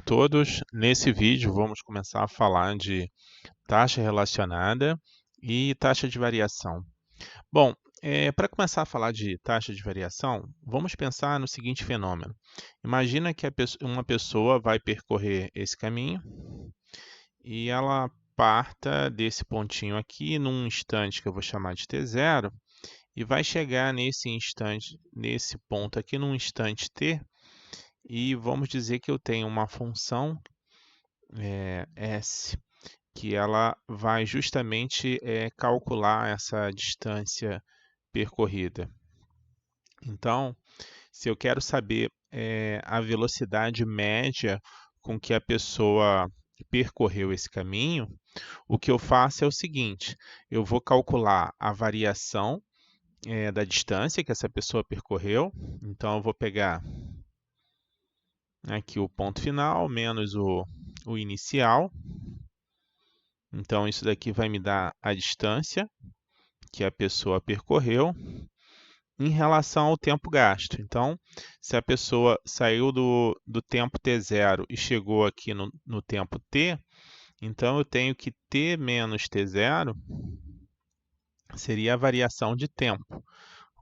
a todos. Nesse vídeo vamos começar a falar de taxa relacionada e taxa de variação. Bom, para começar a falar de taxa de variação, vamos pensar no seguinte fenômeno. Imagina que uma pessoa vai percorrer esse caminho e ela parta desse pontinho aqui num instante que eu vou chamar de t0 e vai chegar nesse ponto aqui num instante t. E vamos dizer que eu tenho uma função S, que ela vai justamente calcular essa distância percorrida. Então, se eu quero saber a velocidade média com que a pessoa percorreu esse caminho, o que eu faço é o seguinte: eu vou calcular a variação da distância que essa pessoa percorreu. Então, eu vou pegar aqui o ponto final menos o inicial. Então, isso daqui vai me dar a distância que a pessoa percorreu em relação ao tempo gasto. Então, se a pessoa saiu do tempo t0 e chegou aqui no tempo t, então eu tenho que t menos t0 seria a variação de tempo,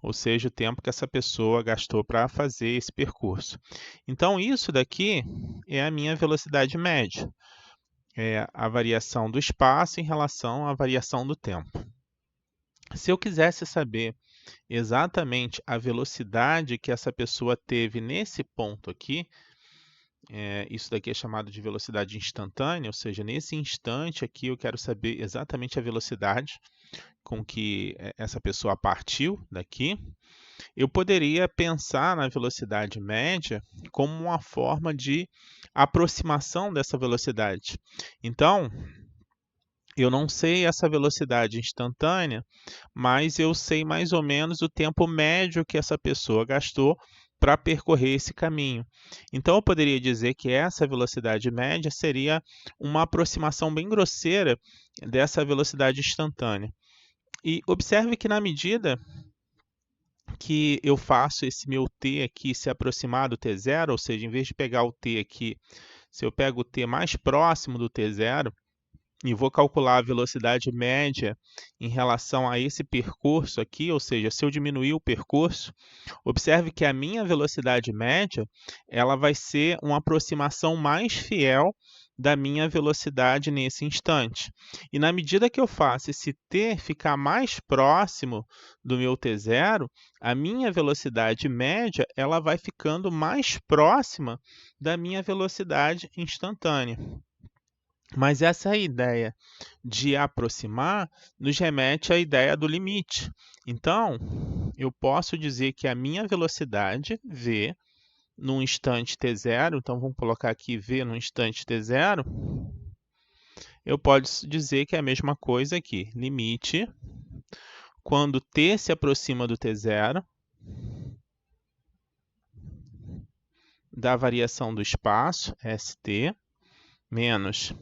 ou seja, o tempo que essa pessoa gastou para fazer esse percurso. Então, isso daqui é a minha velocidade média, é a variação do espaço em relação à variação do tempo. Se eu quisesse saber exatamente a velocidade que essa pessoa teve nesse ponto aqui, isso daqui é chamado de velocidade instantânea, ou seja, nesse instante aqui eu quero saber exatamente a velocidade com que essa pessoa partiu daqui. Eu poderia pensar na velocidade média como uma forma de aproximação dessa velocidade. Então, eu não sei essa velocidade instantânea, mas eu sei mais ou menos o tempo médio que essa pessoa gastou para percorrer esse caminho. Então, eu poderia dizer que essa velocidade média seria uma aproximação bem grosseira dessa velocidade instantânea. E observe que na medida que eu faço esse meu t aqui se aproximar do t0, ou seja, em vez de pegar o t aqui, se eu pego o t mais próximo do t0, e vou calcular a velocidade média em relação a esse percurso aqui, ou seja, se eu diminuir o percurso, observe que a minha velocidade média ela vai ser uma aproximação mais fiel da minha velocidade nesse instante. E na medida que eu faço esse t ficar mais próximo do meu t0, a minha velocidade média ela vai ficando mais próxima da minha velocidade instantânea. Mas essa ideia de aproximar nos remete à ideia do limite. Então, eu posso dizer que a minha velocidade, v, no instante t0, então vamos colocar aqui v no instante t0, eu posso dizer que é a mesma coisa aqui, limite, quando t se aproxima do t0, da variação do espaço, st, menos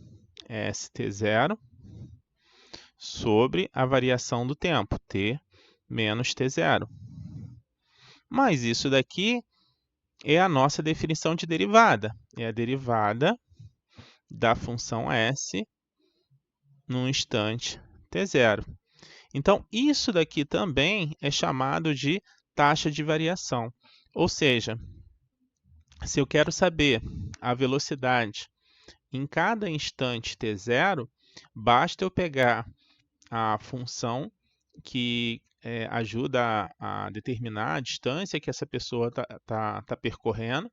st0, sobre a variação do tempo, t menos t0. Mas isso daqui é a nossa definição de derivada. É a derivada da função s no instante t0. Então, isso daqui também é chamado de taxa de variação. Ou seja, se eu quero saber a velocidade em cada instante t0, basta eu pegar a função que ajuda a determinar a distância que essa pessoa tá percorrendo,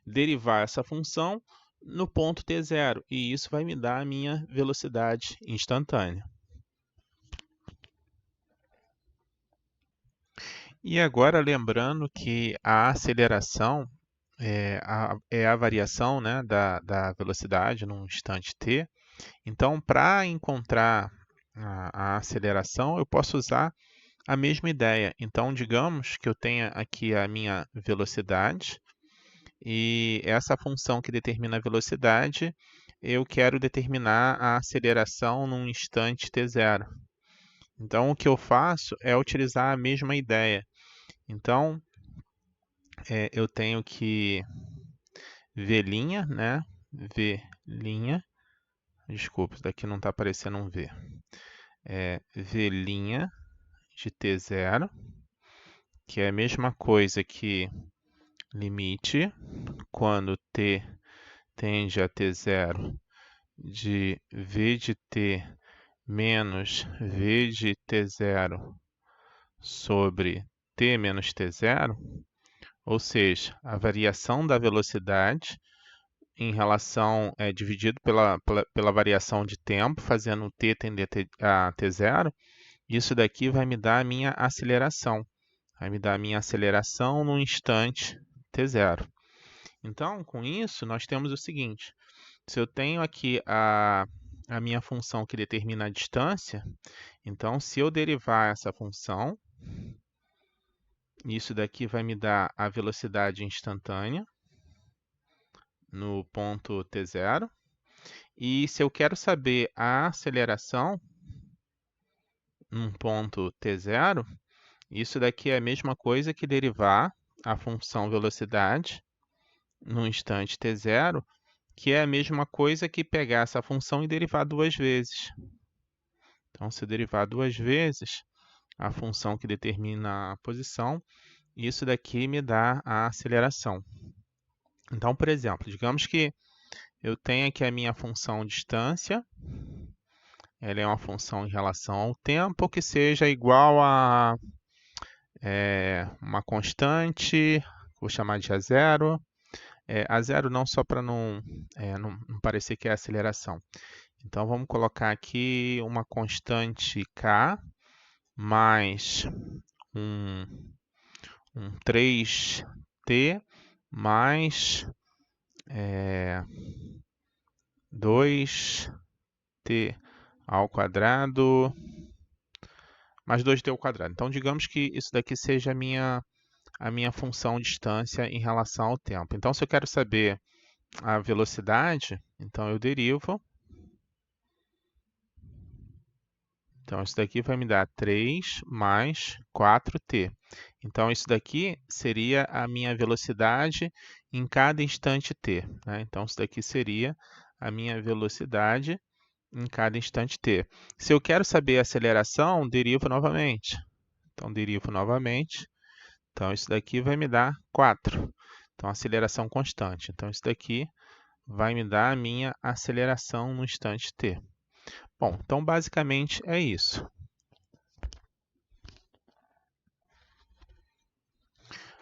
derivar essa função no ponto t0, e isso vai me dar a minha velocidade instantânea. E agora, lembrando que a aceleração é a variação, né, da velocidade num instante t. Então, para encontrar a aceleração, eu posso usar a mesma ideia. Então, digamos que eu tenha aqui a minha velocidade e essa função que determina a velocidade, eu quero determinar a aceleração num instante t0. Então, o que eu faço é utilizar a mesma ideia. Então, eu tenho que v', né, V', desculpa, isso daqui não está aparecendo um V. V' de t0, que é a mesma coisa que limite quando t tende a t0 de v de t menos v de t0 sobre t menos t0, ou seja, a variação da velocidade em relação, dividido pela variação de tempo, fazendo t tender a t0, isso daqui vai me dar a minha aceleração. Vai me dar a minha aceleração no instante t0. Então, com isso, nós temos o seguinte. Se eu tenho aqui a minha função que determina a distância, então, se eu derivar essa função, isso daqui vai me dar a velocidade instantânea no ponto t0. E se eu quero saber a aceleração num ponto t0, isso daqui é a mesma coisa que derivar a função velocidade no instante t0, que é a mesma coisa que pegar essa função e derivar duas vezes. Então, se eu derivar duas vezes a função que determina a posição, isso daqui me dá a aceleração. Então, por exemplo, digamos que eu tenho aqui a minha função distância, ela é uma função em relação ao tempo que seja igual a uma constante, vou chamar de A0. A0 não só para não parecer que é aceleração. Então, vamos colocar aqui uma constante k mais um 3t mais 2t ao quadrado mais 2t ao quadrado. Então, digamos que isso daqui seja a minha função distância em relação ao tempo. Então, se eu quero saber a velocidade, então eu derivo. Então, isso daqui vai me dar 3 mais 4t. Então, isso daqui seria a minha velocidade em cada instante t, né? Então, isso daqui seria a minha velocidade em cada instante t. Se eu quero saber a aceleração, derivo novamente. Então, derivo novamente. Então, isso daqui vai me dar 4. Então, aceleração constante. Então, isso daqui vai me dar a minha aceleração no instante t. Bom, então basicamente é isso.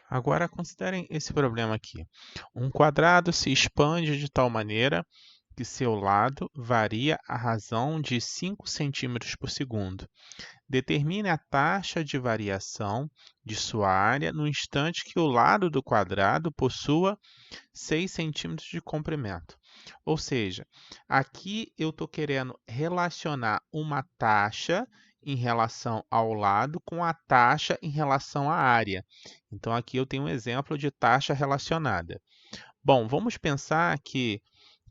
Agora considerem esse problema aqui. Um quadrado se expande de tal maneira que seu lado varia à razão de 5 centímetros por segundo. Determine a taxa de variação de sua área no instante que o lado do quadrado possua 6 centímetros de comprimento. Ou seja, aqui eu estou querendo relacionar uma taxa em relação ao lado com a taxa em relação à área. Então, aqui eu tenho um exemplo de taxa relacionada. Bom, vamos pensar que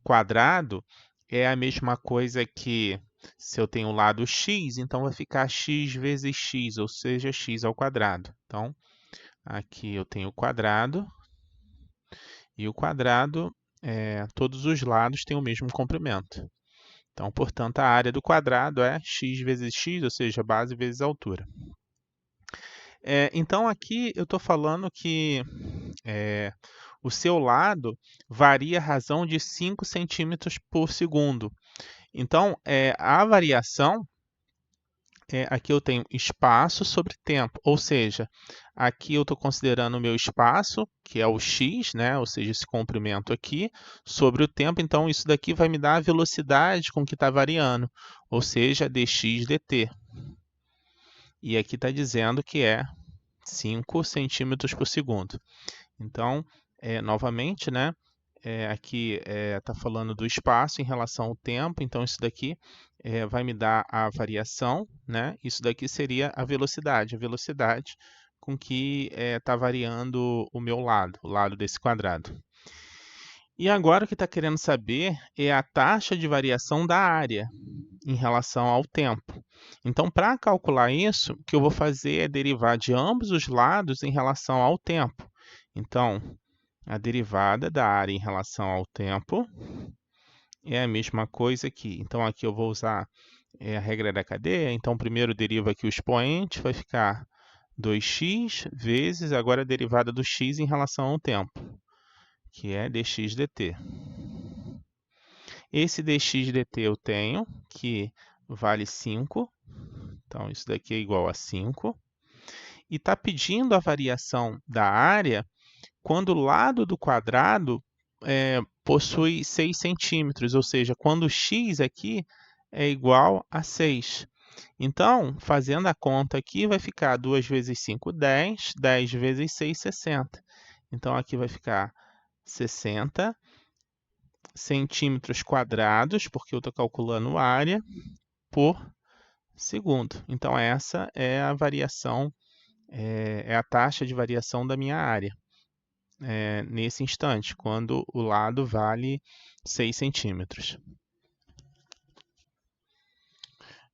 quadrado é a mesma coisa que se eu tenho o lado x, então vai ficar x vezes x, ou seja, x ao quadrado. Então, aqui eu tenho o quadrado, e o quadrado, todos os lados têm o mesmo comprimento. Então, portanto, a área do quadrado é x vezes x, ou seja, base vezes altura. Então, aqui eu estou falando que o seu lado varia a razão de 5 centímetros por segundo. Então, a variação, aqui eu tenho espaço sobre tempo, ou seja, aqui eu estou considerando o meu espaço, que é o x, né? Ou seja, esse comprimento aqui, sobre o tempo. Então, isso daqui vai me dar a velocidade com que está variando, ou seja, dx dt. E aqui está dizendo que é 5 centímetros por segundo. Então, novamente, né? Aqui está falando do espaço em relação ao tempo, então isso daqui vai me dar a variação, né? Isso daqui seria a velocidade com que está variando o meu lado, o lado desse quadrado. E agora o que está querendo saber é a taxa de variação da área em relação ao tempo. Então, para calcular isso, o que eu vou fazer é derivar de ambos os lados em relação ao tempo. Então, A derivada da área em relação ao tempo é a mesma coisa aqui. Então, aqui eu vou usar a regra da cadeia. Então, primeiro deriva aqui o expoente, vai ficar 2x vezes agora a derivada do x em relação ao tempo, que é dx dt. Esse dx dt eu tenho, que vale 5. Então, isso daqui é igual a 5. E está pedindo a variação da área quando o lado do quadrado possui 6 centímetros, ou seja, quando o x aqui é igual a 6. Então, fazendo a conta aqui, vai ficar 2 vezes 5, 10, 10 vezes 6, 60. Então, aqui vai ficar 60 centímetros quadrados, porque eu estou calculando área, por segundo. Então, essa é a variação, é a taxa de variação da minha área. Nesse instante, quando o lado vale 6 centímetros.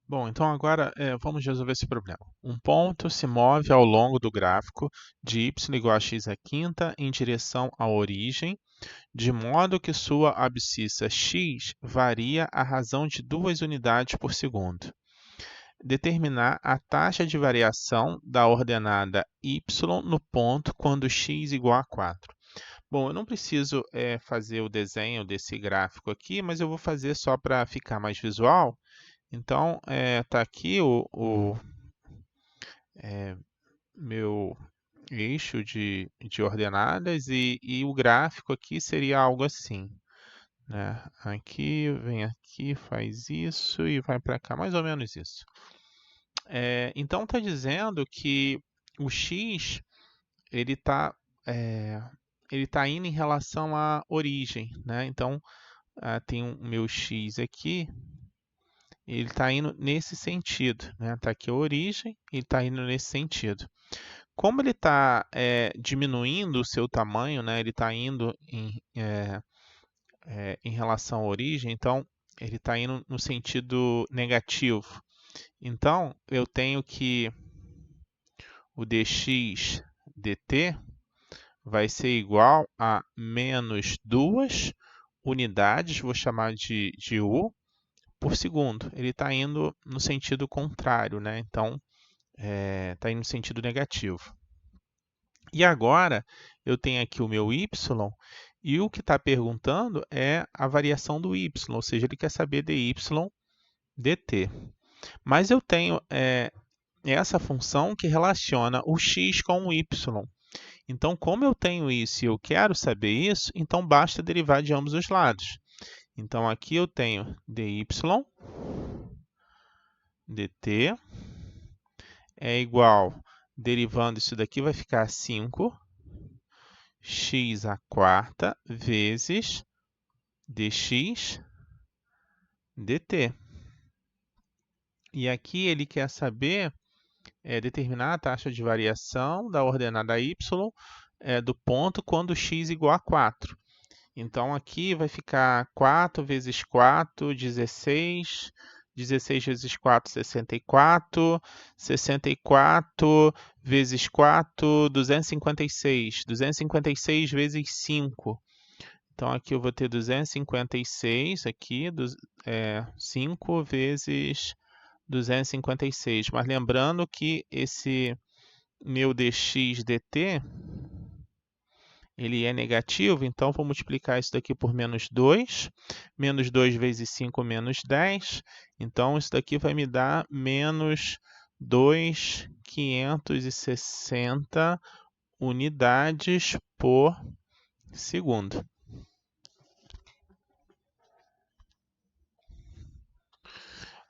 Bom, então agora vamos resolver esse problema. Um ponto se move ao longo do gráfico de y igual a x à quinta em direção à origem, de modo que sua abscissa x varia à razão de 2 unidades por segundo. Determinar a taxa de variação da ordenada y no ponto quando x igual a 4. Bom, eu não preciso fazer o desenho desse gráfico aqui, mas eu vou fazer só para ficar mais visual. Então, está aqui o meu eixo de ordenadas e o gráfico aqui seria algo assim, né? Aqui, vem aqui, faz isso e vai para cá, mais ou menos isso. Então, está dizendo que o x ele está indo em relação à origem, né? Então, tem o meu x aqui, ele está indo nesse sentido, né? Está aqui a origem, ele está indo nesse sentido. Como ele está diminuindo o seu tamanho, né? Ele está indo em relação à origem, então ele está indo no sentido negativo. Então, eu tenho que o dx dt vai ser igual a menos 2 unidades, vou chamar de u, por segundo. Ele está indo no sentido contrário, né? Então, está indo no sentido negativo. E agora, eu tenho aqui o meu y, e o que está perguntando é a variação do y, ou seja, ele quer saber dy dt. Mas eu tenho essa função que relaciona o x com o y. Então, como eu tenho isso e eu quero saber isso, então basta derivar de ambos os lados. Então, aqui eu tenho dy dt é igual, derivando isso daqui, vai ficar 5 x à quarta vezes dx dt. E aqui ele quer saber, determinar a taxa de variação da ordenada y do ponto quando x igual a 4. Então, aqui vai ficar 4 vezes 4, 16. 16 vezes 4, 64. 64 vezes 4, 256. 256 vezes 5. Então, aqui eu vou ter 256, aqui, 5 vezes 256. Mas lembrando que esse meu dx dt, ele é negativo, então vou multiplicar isso daqui por menos 2. Menos 2 vezes 5, menos 10. Então, isso daqui vai me dar menos 2.560 unidades por segundo.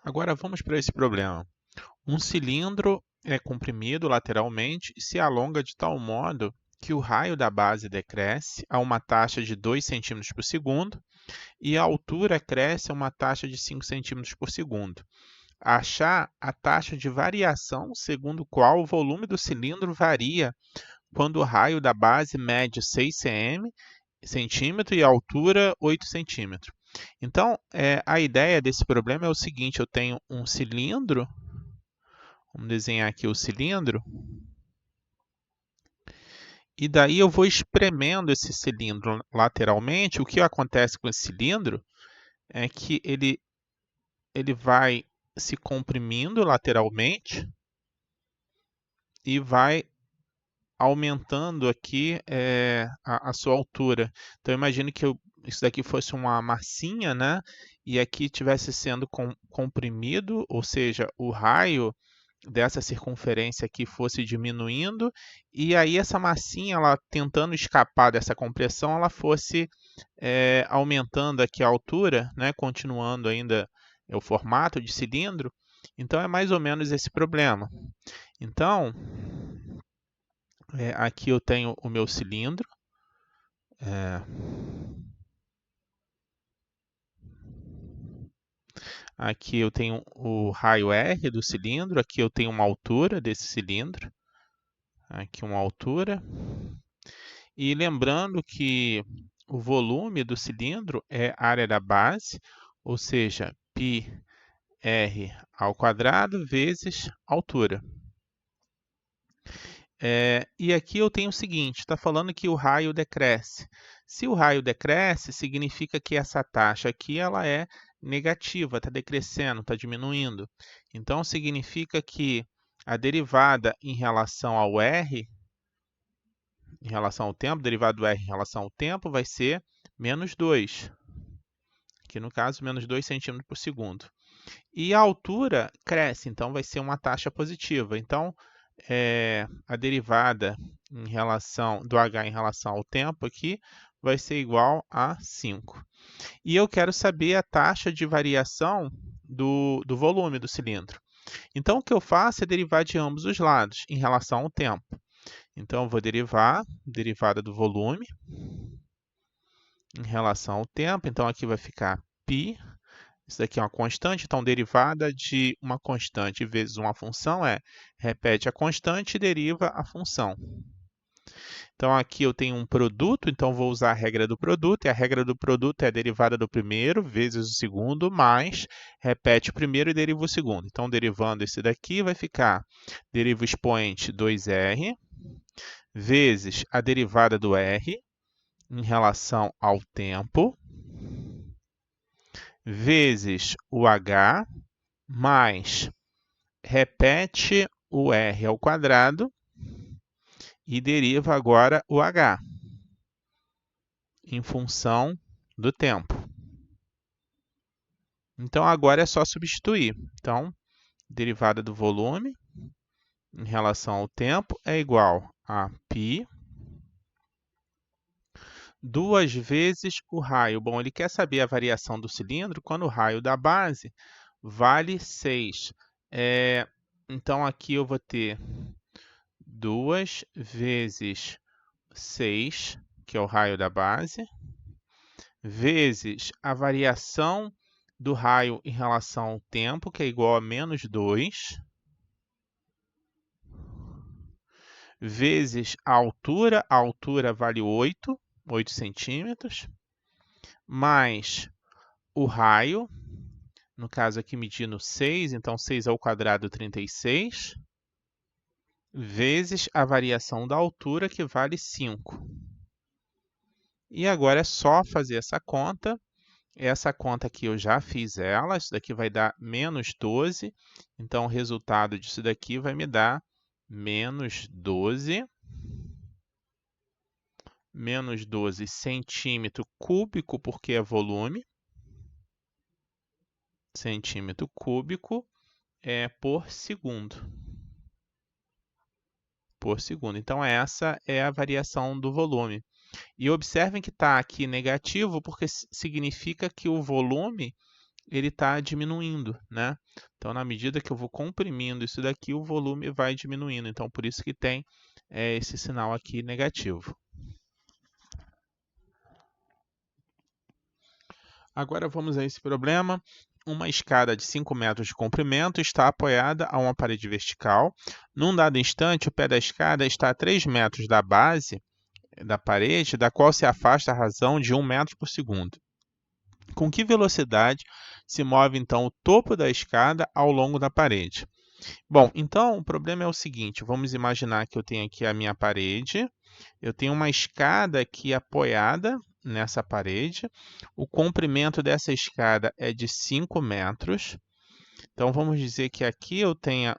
Agora, vamos para esse problema. Um cilindro é comprimido lateralmente e se alonga de tal modo que o raio da base decresce a uma taxa de 2 cm por segundo e a altura cresce a uma taxa de 5 cm por segundo. Achar a taxa de variação segundo qual o volume do cilindro varia quando o raio da base mede 6 centímetros e a altura 8 centímetros. Então, a ideia desse problema é o seguinte, eu tenho um cilindro, vamos desenhar aqui o cilindro, E daí eu vou espremendo esse cilindro lateralmente. O que acontece com esse cilindro é que ele vai se comprimindo lateralmente e vai aumentando aqui a sua altura. Então, imagine que isso daqui fosse uma massinha, né? E aqui estivesse sendo comprimido, ou seja, o raio dessa circunferência aqui fosse diminuindo, e aí essa massinha, ela tentando escapar dessa compressão, ela fosse aumentando aqui a altura, né? Continuando ainda o formato de cilindro. Então, é mais ou menos esse problema. Então, aqui eu tenho o meu cilindro. Aqui eu tenho o raio R do cilindro. Aqui eu tenho uma altura desse cilindro. Aqui uma altura. E lembrando que o volume do cilindro é a área da base, ou seja, πr ao quadrado vezes altura. E aqui eu tenho o seguinte, está falando que o raio decresce. Se o raio decresce, significa que essa taxa aqui ela é negativa, está decrescendo, está diminuindo. Então, significa que a derivada em relação ao R, em relação ao tempo, derivada do R em relação ao tempo, vai ser menos 2. Aqui no caso, menos 2 centímetros por segundo. E a altura cresce, então vai ser uma taxa positiva. Então, a derivada em relação do h em relação ao tempo aqui vai ser igual a 5. E eu quero saber a taxa de variação do volume do cilindro. Então, o que eu faço é derivar de ambos os lados em relação ao tempo. Então, eu vou derivar, derivada do volume em relação ao tempo. Então, aqui vai ficar π. Isso daqui é uma constante, então derivada de uma constante vezes uma função repete a constante e deriva a função. Então aqui eu tenho um produto, então vou usar a regra do produto, e a regra do produto é a derivada do primeiro vezes o segundo, mais repete o primeiro e deriva o segundo. Então derivando esse daqui vai ficar, deriva o expoente 2r, vezes a derivada do r em relação ao tempo, vezes o h, mais repete o r ao quadrado e deriva agora o h em função do tempo. Então, agora é só substituir. Então, derivada do volume em relação ao tempo é igual a π 2 vezes o raio. Bom, ele quer saber a variação do cilindro quando o raio da base vale 6. Então, aqui eu vou ter 2 vezes 6, que é o raio da base, vezes a variação do raio em relação ao tempo, que é igual a menos 2, vezes a altura vale 8 centímetros, mais o raio, no caso aqui medindo 6, então 6 ao quadrado 36, vezes a variação da altura, que vale 5. E agora é só fazer essa conta. Essa conta aqui eu já fiz ela, isso daqui vai dar menos 12, então o resultado disso daqui vai me dar menos 12 centímetro cúbico, porque é volume, centímetro cúbico por segundo. Então, essa é a variação do volume. E observem que está aqui negativo, porque significa que o volume ele está diminuindo, né? Então, na medida que eu vou comprimindo isso daqui, o volume vai diminuindo. Então, por isso que tem esse sinal aqui negativo. Agora vamos a esse problema. Uma escada de 5 metros de comprimento está apoiada a uma parede vertical. Num dado instante, o pé da escada está a 3 metros da base da parede, da qual se afasta a razão de 1 metro por segundo. Com que velocidade se move, então, o topo da escada ao longo da parede? Bom, então o problema é o seguinte, vamos imaginar que eu tenho aqui a minha parede, eu tenho uma escada aqui apoiada nessa parede, o comprimento dessa escada é de 5 metros, então vamos dizer que aqui eu tenha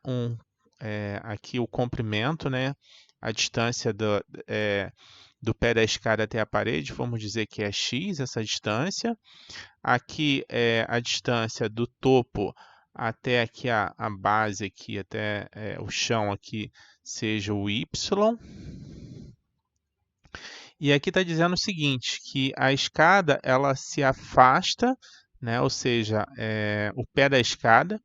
aqui o comprimento, né? A distância do pé da escada até a parede, vamos dizer que é x essa distância. Aqui é a distância do topo até aqui a base aqui, até o chão aqui, seja o y. E aqui está dizendo o seguinte, que a escada ela se afasta, né? Ou seja, o pé da escada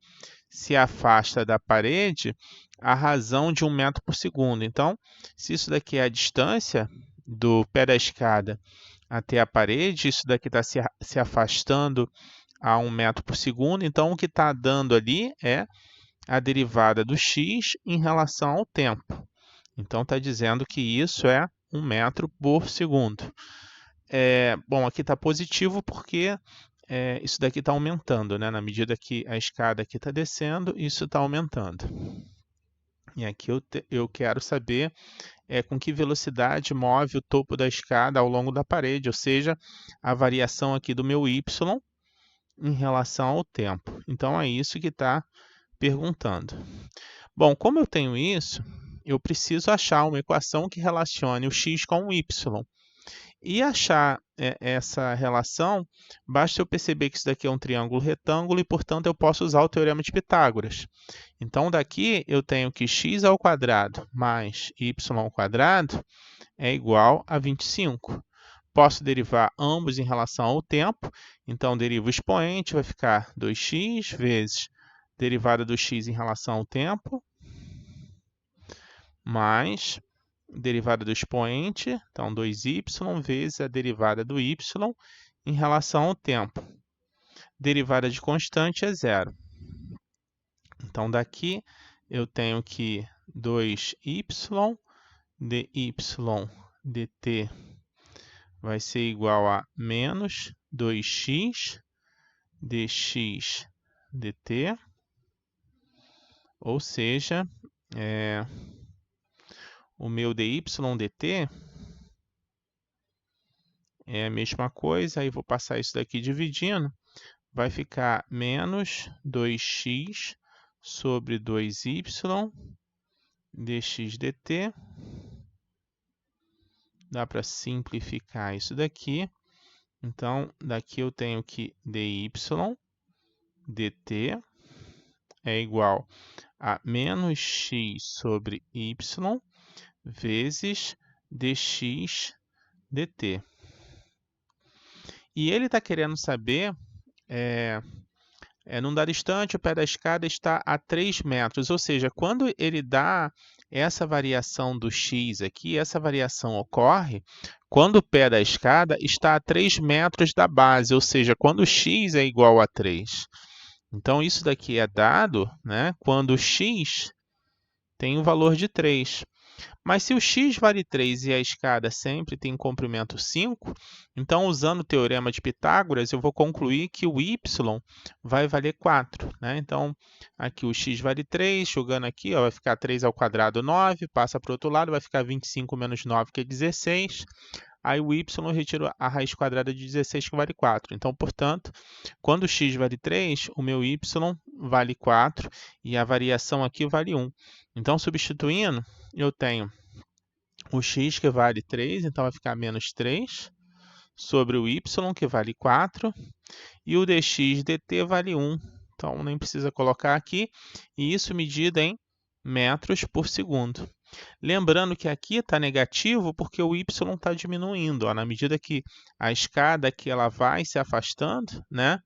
se afasta da parede a razão de 1 metro por segundo. Então, se isso daqui é a distância do pé da escada até a parede, isso daqui está se afastando a 1 metro por segundo, então o que está dando ali é a derivada do x em relação ao tempo. Então está dizendo que isso é 1 metro por segundo. Bom, aqui está positivo porque isso daqui está aumentando, né? Na medida que a escada aqui está descendo, isso está aumentando. E aqui eu quero saber com que velocidade move o topo da escada ao longo da parede, ou seja, a variação aqui do meu y em relação ao tempo. Então é isso que está perguntando. Bom, como eu tenho isso, eu preciso achar uma equação que relacione o x com o y. E achar essa relação, basta eu perceber que isso daqui é um triângulo retângulo e, portanto, eu posso usar o teorema de Pitágoras. Então, daqui eu tenho que x ao quadrado mais y ao quadrado é igual a 25. Posso derivar ambos em relação ao tempo, então derivo o expoente, vai ficar 2x vezes derivada do x em relação ao tempo, mais derivada do expoente, então 2y vezes a derivada do y em relação ao tempo. Derivada de constante é zero. Então, daqui eu tenho que 2y dy dt vai ser igual a menos 2x dx dt, ou seja, o meu dy dt é a mesma coisa, aí vou passar isso daqui dividindo, vai ficar menos 2x sobre 2y dx dt. Dá para simplificar isso daqui. Então, daqui eu tenho que dy dt é igual a menos x sobre y vezes dx dt. E ele está querendo saber, num dado instante, o pé da escada está a 3 metros, ou seja, quando ele dá essa variação do x aqui, essa variação ocorre quando o pé da escada está a 3 metros da base, ou seja, quando x é igual a 3. Então, isso daqui é dado, né, quando x tem o valor de 3. Mas se o x vale 3 e a escada sempre tem comprimento 5, então, usando o teorema de Pitágoras, eu vou concluir que o y vai valer 4. Né? Então, aqui o x vale 3, jogando aqui, vai ficar 3 ao quadrado 9, passa para o outro lado, vai ficar 25 menos 9, que é 16. Aí o y eu retiro a raiz quadrada de 16, que vale 4. Então, portanto, quando o x vale 3, o meu y vale 4 e a variação aqui vale 1. Então, substituindo, eu tenho o x que vale 3, então vai ficar menos 3, sobre o y que vale 4, e o dx dt vale 1. Então, nem precisa colocar aqui, e isso medida em metros por segundo. Lembrando que aqui está negativo porque o y está diminuindo. Ó, na medida que a escada aqui ela vai se afastando, né?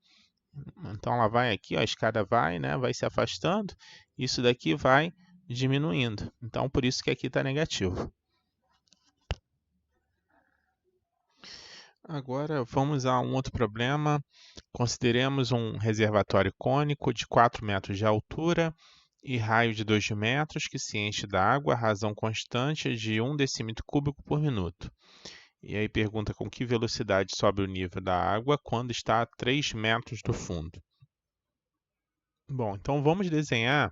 Então, ela vai aqui, ó, a escada vai, né? Vai se afastando. Isso daqui vai diminuindo. Então, por isso que aqui está negativo. Agora, vamos a um outro problema. Consideremos um reservatório cônico de 4 metros de altura e raio de 2 metros que se enche d'água a razão constante de 1 decímetro cúbico por minuto. E aí pergunta com que velocidade sobe o nível da água quando está a 3 metros do fundo. Bom, então vamos desenhar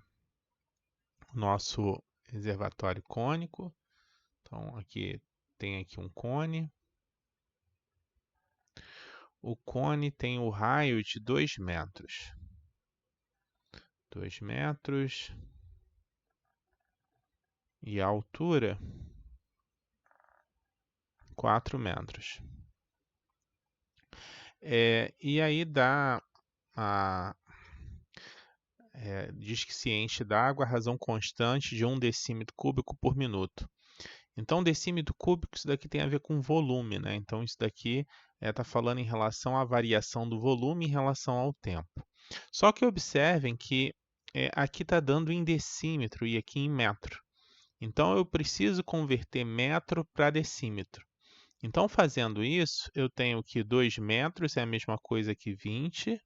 o nosso reservatório cônico. Então, aqui tem aqui um cone. O cone tem o raio de 2 metros. 2 metros. E a altura, 4 metros. E aí diz que se enche d'água a razão constante de 1 decímetro cúbico por minuto. Então, decímetro cúbico, isso daqui tem a ver com volume, né? Então, isso daqui está falando em relação à variação do volume em relação ao tempo. Só que observem que aqui está dando em decímetro e aqui em metro. Então, eu preciso converter metro para decímetro. Então, fazendo isso, eu tenho que 2 metros é a mesma coisa que 20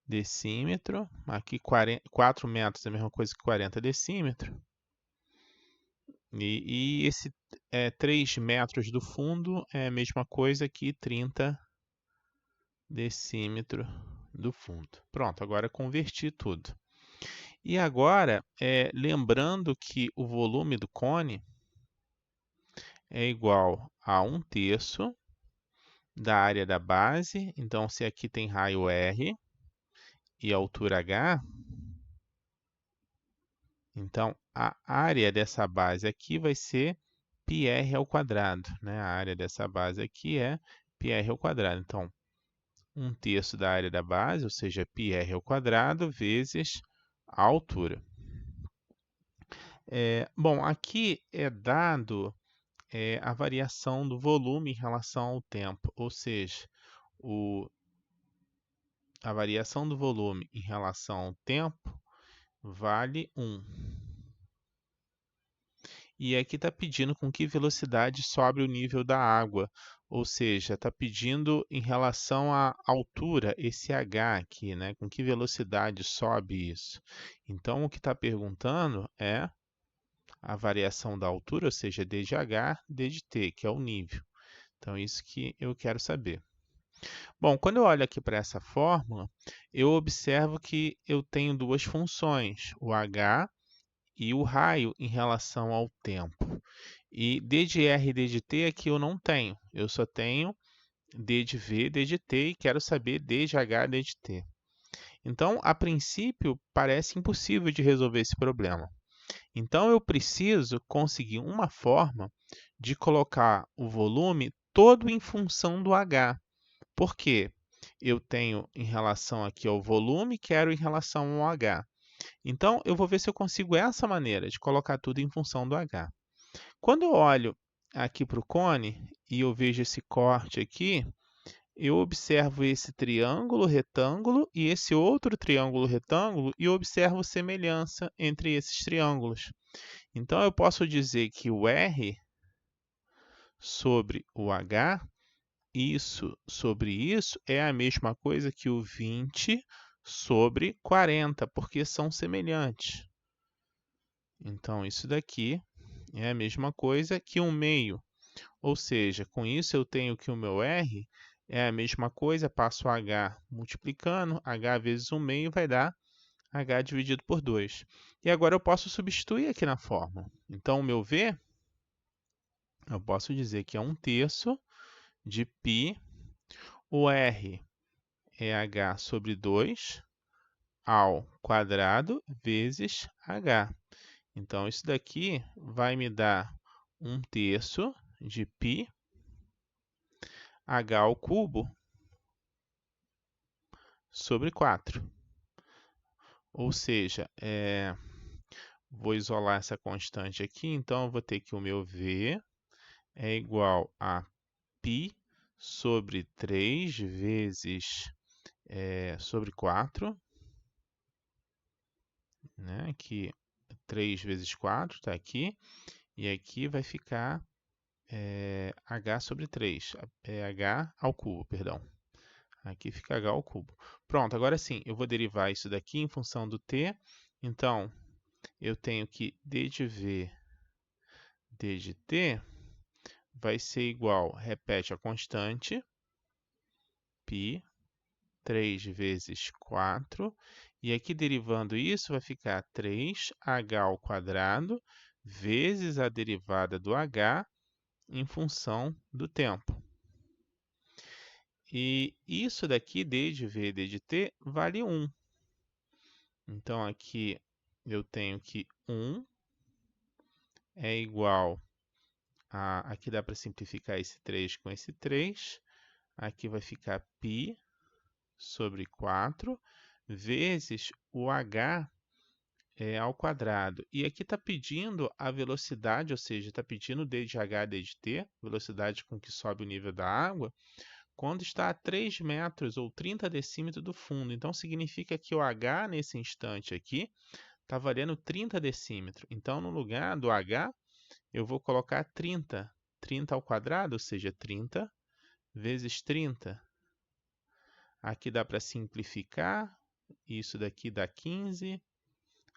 decímetro. Aqui 4 metros é a mesma coisa que 40 decímetro. E esse 3 metros do fundo é a mesma coisa que 30 decímetro do fundo. Pronto, agora converti tudo. E agora, lembrando que o volume do cone é igual a 1/3 da área da base. Então, se aqui tem raio R e altura H, então a área dessa base aqui vai ser πr ao quadrado, né? A área dessa base aqui é πr ao quadrado. Então, 1/3 da área da base, ou seja, πr ao quadrado, vezes a altura. Bom, aqui é dado a variação do volume em relação ao tempo, ou seja, a variação do volume em relação ao tempo vale 1. E aqui está pedindo com que velocidade sobe o nível da água, ou seja, está pedindo em relação à altura, esse h aqui, né? Com que velocidade sobe isso? Então, o que está perguntando é a variação da altura, ou seja, d de h, d de t, que é o nível. Então, isso que eu quero saber. Bom, quando eu olho aqui para essa fórmula, eu observo que eu tenho duas funções, o h e o raio em relação ao tempo. E d de r e d de t aqui eu não tenho, eu só tenho d de v, d de t e quero saber d de h, d de t. Então, a princípio, parece impossível de resolver esse problema. Então, eu preciso conseguir uma forma de colocar o volume todo em função do h. Por quê? Eu tenho em relação aqui ao volume, quero em relação ao h. Então, eu vou ver se eu consigo essa maneira de colocar tudo em função do h. Quando eu olho aqui para o cone e eu vejo esse corte aqui, eu observo esse triângulo retângulo e esse outro triângulo retângulo e observo semelhança entre esses triângulos. Então, eu posso dizer que o R sobre o H, isso sobre isso, é a mesma coisa que o 20 sobre 40, porque são semelhantes. Então, isso daqui é a mesma coisa que 1/2. Ou seja, com isso eu tenho que o meu R é a mesma coisa, passo H multiplicando, H vezes 1/2 vai dar H dividido por 2. E agora eu posso substituir aqui na fórmula. Então, o meu V, eu posso dizer que é 1/3 de π, o R é H sobre 2 ao quadrado vezes H. Então, isso daqui vai me dar 1/3 de π h ao cubo sobre 4. Ou seja, vou isolar essa constante aqui, então eu vou ter que o meu V é igual a π sobre 3 vezes sobre 4, né? Aqui 3 vezes 4 está aqui, e aqui vai ficar h sobre 3, h ao cubo, perdão. Aqui fica h ao cubo. Pronto, agora sim, eu vou derivar isso daqui em função do t. Então, eu tenho que d de v, d de t vai ser igual, repete a constante, π 3 vezes 4. E aqui, derivando isso, vai ficar 3h ao quadrado vezes a derivada do h em função do tempo. E isso daqui, d de v, d de t, vale 1. Então, aqui eu tenho que 1 é igual a... Aqui dá para simplificar esse 3 com esse 3. Aqui vai ficar π sobre 4 vezes o h ao quadrado. E aqui está pedindo a velocidade, ou seja, está pedindo d de h, d de t, velocidade com que sobe o nível da água, quando está a 3 metros ou 30 decímetros do fundo. Então, significa que o h nesse instante aqui está valendo 30 decímetros. Então, no lugar do h, eu vou colocar 30. 30 ao quadrado, ou seja, 30 vezes 30. Aqui dá para simplificar. Isso daqui dá 15.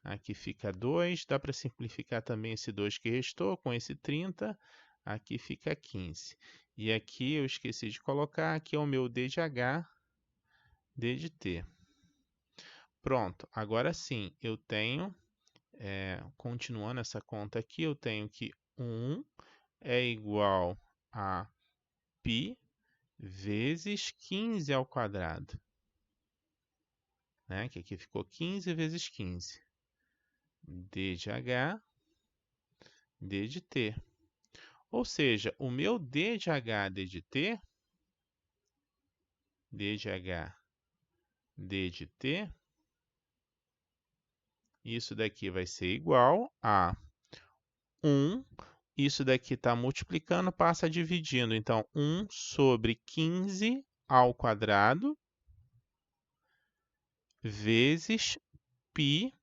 Aqui fica 2. Dá para simplificar também esse 2 que restou com esse 30. Aqui fica 15. E aqui eu esqueci de colocar, aqui é o meu d de h, d de t. Pronto, agora sim, eu tenho, continuando essa conta aqui, eu tenho que 1 é igual a π vezes 15 ao quadrado. Que aqui ficou 15 vezes 15. d de h, d de t. Ou seja, o meu d de h, d de t, d de h, d de t, isso daqui vai ser igual a 1. Isso daqui está multiplicando, passa dividindo. Então, 1 sobre 15 ao quadrado vezes π.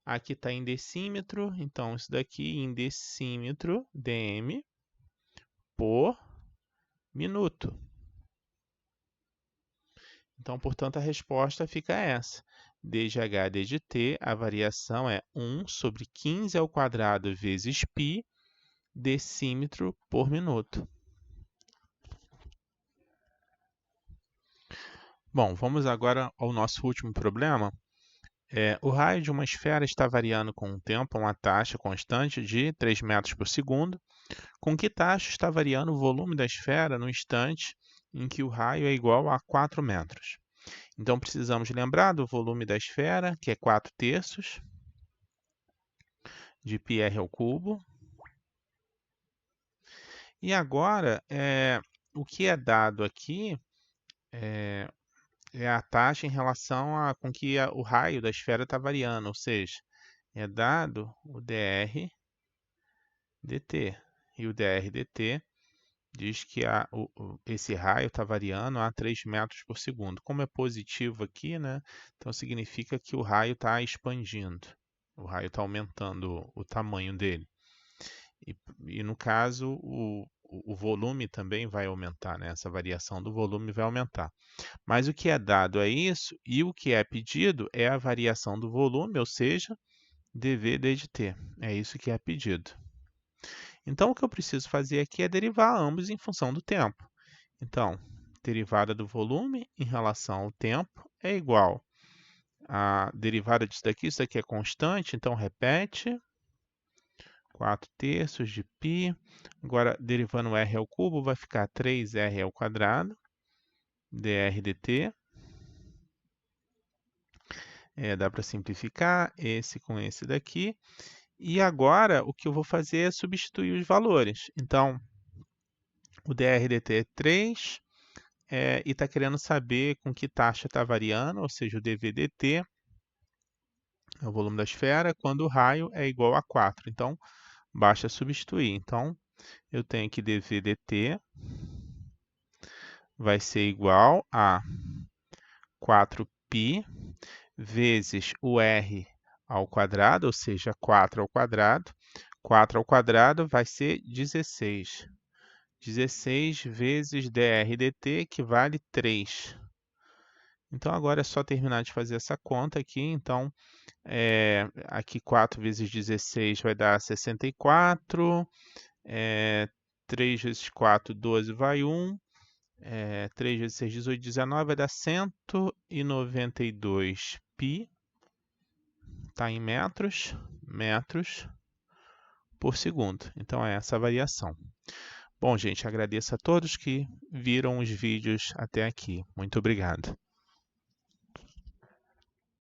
Aqui está em decímetro, então isso daqui em decímetro, dm, por minuto. Então, portanto, a resposta fica essa. d de h, d de t, a variação é 1 sobre 15 ao quadrado vezes π, decímetro por minuto. Bom, vamos agora ao nosso último problema. O raio de uma esfera está variando com o tempo a uma taxa constante de 3 metros por segundo. Com que taxa está variando o volume da esfera no instante em que o raio é igual a 4 metros? Então, precisamos lembrar do volume da esfera, que é 4/3 de πr ao cubo. E agora, o que é dado aqui é a taxa em relação a com que o raio da esfera está variando, ou seja, é dado o dr dt. E o dr dt diz que esse raio está variando a 3 metros por segundo. Como é positivo aqui, então significa que o raio está expandindo. O raio está aumentando o tamanho dele. E no caso, o volume também vai aumentar, essa variação do volume vai aumentar. Mas o que é dado é isso, e o que é pedido é a variação do volume, ou seja, dv dt. É isso que é pedido. Então, o que eu preciso fazer aqui é derivar ambos em função do tempo. Então, derivada do volume em relação ao tempo é igual a derivada disso daqui é constante, então repete, 4/3 de π. Agora, derivando r ao cubo, vai ficar 3r ao quadrado, dr dt. Dá para simplificar esse com esse daqui. E agora, o que eu vou fazer é substituir os valores. Então, o dr dt é 3, e está querendo saber com que taxa está variando, ou seja, o dv dt, é o volume da esfera, quando o raio é igual a 4. Então, basta substituir. Então, eu tenho que dv dt vai ser igual a 4π vezes o r ao quadrado, ou seja, 4 ao quadrado. 4 ao quadrado vai ser 16. 16 vezes dr dt, que vale 3. Então, agora é só terminar de fazer essa conta aqui. Então, aqui 4 vezes 16 vai dar 64. 3 vezes 4, 12, vai 1. 3 vezes 6, 18, 19, vai dar 192 pi, está em metros por segundo. Então é essa a variação. Bom, gente, agradeço a todos que viram os vídeos até aqui. Muito obrigado.